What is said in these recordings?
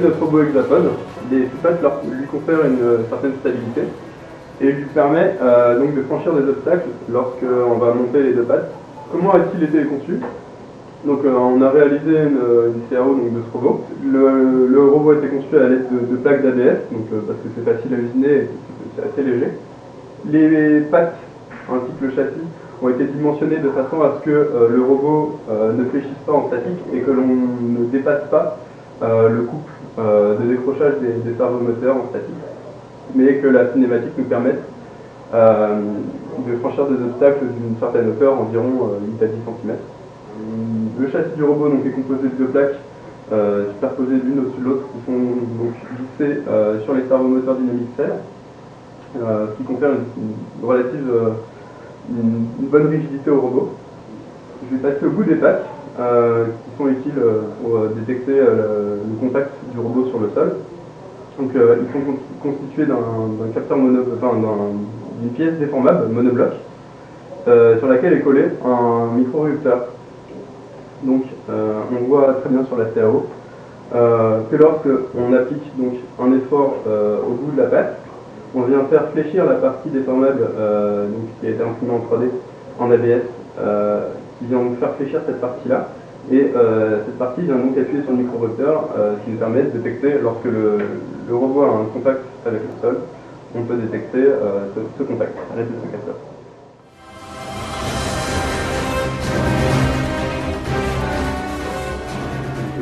notre robot hexapode. Les pattes lui confèrent une certaine stabilité et lui permet donc de franchir des obstacles lorsqu'on va monter les deux pattes. Comment a-t-il été conçu? Donc on a réalisé une CAO donc, de ce robot. Le robot a été conçu à l'aide de plaques d'ABS, parce que c'est facile à usiner et c'est assez léger. Les pattes ainsi que le châssis ont été dimensionnés de façon à ce que le robot ne fléchisse pas en statique et que l'on ne dépasse pas le couple de décrochage des servomoteurs en statique, mais que la cinématique nous permette de franchir des obstacles d'une certaine hauteur, environ 8 à 10 cm. Le châssis du robot donc, est composé de deux plaques superposées l'une au-dessus de l'autre qui sont donc vissées sur les servomoteurs dynamiques cell, ce qui confère une bonne rigidité au robot. Je vais passer au bout des pattes qui sont utiles pour détecter le contact du robot sur le sol. Donc, ils sont constitués d'un capteur d'une pièce déformable monobloc sur laquelle est collé un micro-rupteur. Donc on voit très bien sur la CAO que lorsque on applique donc un effort au bout de la patte, on vient faire fléchir la partie déformable donc, qui a été imprimée en 3D en ABS, qui vient donc faire fléchir cette partie-là. Et cette partie vient donc appuyer sur le micro-rupteur, ce qui nous permet de détecter, lorsque le robot a un contact avec le sol, on peut détecter ce contact à l'aide de ce capteur.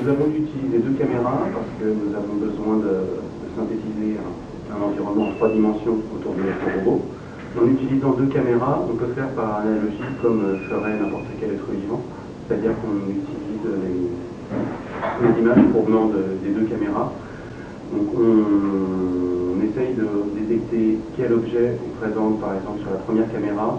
Nous avons utilisé deux caméras parce que nous avons besoin de synthétiser un environnement en 3 dimensions autour de notre robot. En utilisant deux caméras, on peut faire par analogie comme ferait n'importe quel être vivant, c'est-à-dire qu'on utilise les images provenant des deux caméras. Donc on essaye de détecter quel objet est présent par exemple sur la première caméra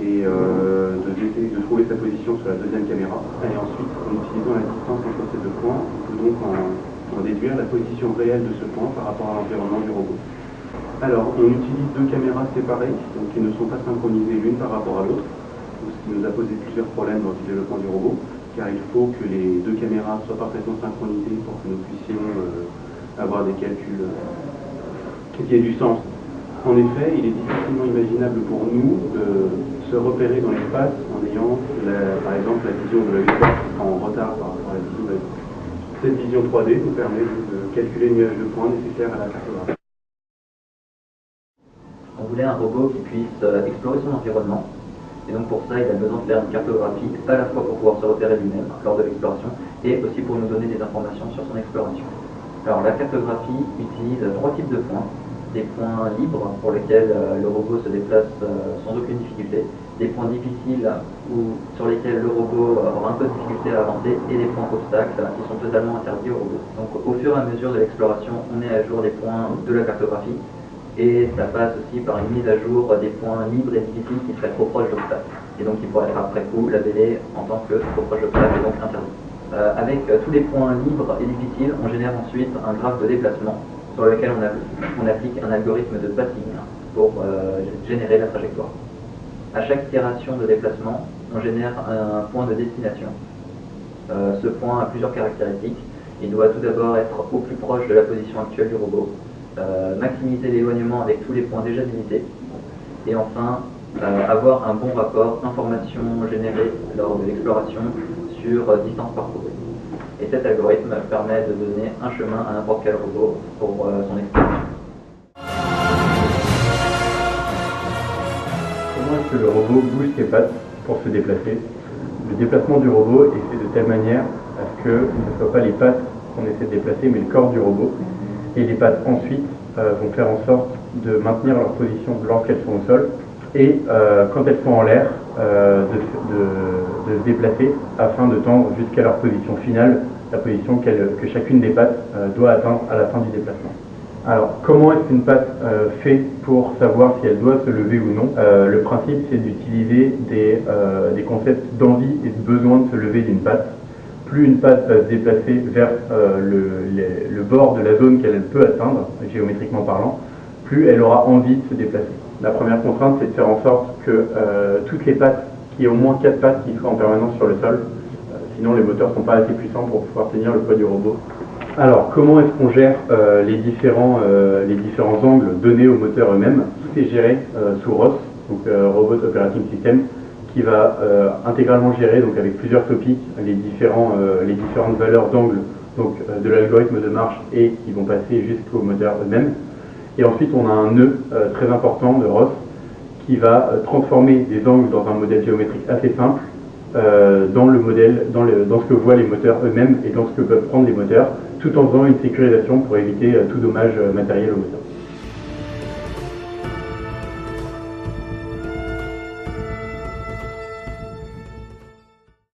et de trouver sa position sur la deuxième caméra. Et ensuite, en utilisant la distance entre ces deux points, on peut donc en déduire la position réelle de ce point par rapport à l'environnement du robot. Alors, on utilise deux caméras séparées, donc qui ne sont pas synchronisées l'une par rapport à l'autre, ce qui nous a posé plusieurs problèmes dans le développement du robot, car il faut que les deux caméras soient parfaitement synchronisées pour que nous puissions avoir des calculs qui aient du sens. En effet, il est difficilement imaginable pour nous de se repérer dans l'espace en ayant, par exemple, la vision de l'œil droit qui sera en retard par rapport à la vision de l'œil. Cette vision 3D nous permet de calculer le nuage de points nécessaire à la cartographie. On voulait un robot qui puisse explorer son environnement, et donc pour ça il a besoin de faire une cartographie, à la fois pour pouvoir se repérer lui-même lors de l'exploration, et aussi pour nous donner des informations sur son exploration. Alors la cartographie utilise 3 types de points. Des points libres pour lesquels le robot se déplace sans aucune difficulté, des points difficiles sur lesquels le robot aura un peu de difficulté à avancer, et des points obstacles qui sont totalement interdits au robot. Donc au fur et à mesure de l'exploration, on est à jour des points de la cartographie, et ça passe aussi par une mise à jour des points libres et difficiles qui seraient trop proches d'obstacles, et donc qui pourraient être après coup labellés en tant que trop proches d'obstacles et donc interdits. Avec tous les points libres et difficiles, on génère ensuite un graphe de déplacement sur lequel on applique un algorithme de passing pour générer la trajectoire. À chaque itération de déplacement, on génère un point de destination. Ce point a plusieurs caractéristiques. Il doit tout d'abord être au plus proche de la position actuelle du robot, maximiser l'éloignement avec tous les points déjà visités, et enfin avoir un bon rapport information générée lors de l'exploration sur distance parcourue. Et cet algorithme permet de donner un chemin à n'importe quel robot pour son exploration. Comment est-ce que le robot bouge ses pattes pour se déplacer? Le déplacement du robot est fait de telle manière à ce que ce ne soit pas les pattes qu'on essaie de déplacer, mais le corps du robot. Et les pattes ensuite vont faire en sorte de maintenir leur position lorsqu'elles sont au sol, et quand elles sont en l'air, de se déplacer afin de tendre jusqu'à leur position finale, la position que chacune des pattes doit atteindre à la fin du déplacement. Alors, comment est-ce qu'une patte fait pour savoir si elle doit se lever ou non? Le principe, c'est d'utiliser des concepts d'envie et de besoin de se lever d'une patte. Plus une patte va se déplacer vers le bord de la zone qu'elle peut atteindre, géométriquement parlant, plus elle aura envie de se déplacer. La première contrainte, c'est de faire en sorte que toutes les pattes, qu'il y ait au moins 4 pattes qui soient en permanence sur le sol, sinon les moteurs ne sont pas assez puissants pour pouvoir tenir le poids du robot. Alors, comment est-ce qu'on gère les différents angles donnés aux moteurs eux-mêmes? Tout est géré sous ROS, donc Robot Operating System, qui va intégralement gérer, donc avec plusieurs topics, les différentes valeurs d'angle de l'algorithme de marche et qui vont passer jusqu'aux moteurs eux-mêmes. Et ensuite, on a un nœud très important de ROS qui va transformer des angles dans un modèle géométrique assez simple dans ce que voient les moteurs eux-mêmes et dans ce que peuvent prendre les moteurs, tout en faisant une sécurisation pour éviter tout dommage matériel au moteur.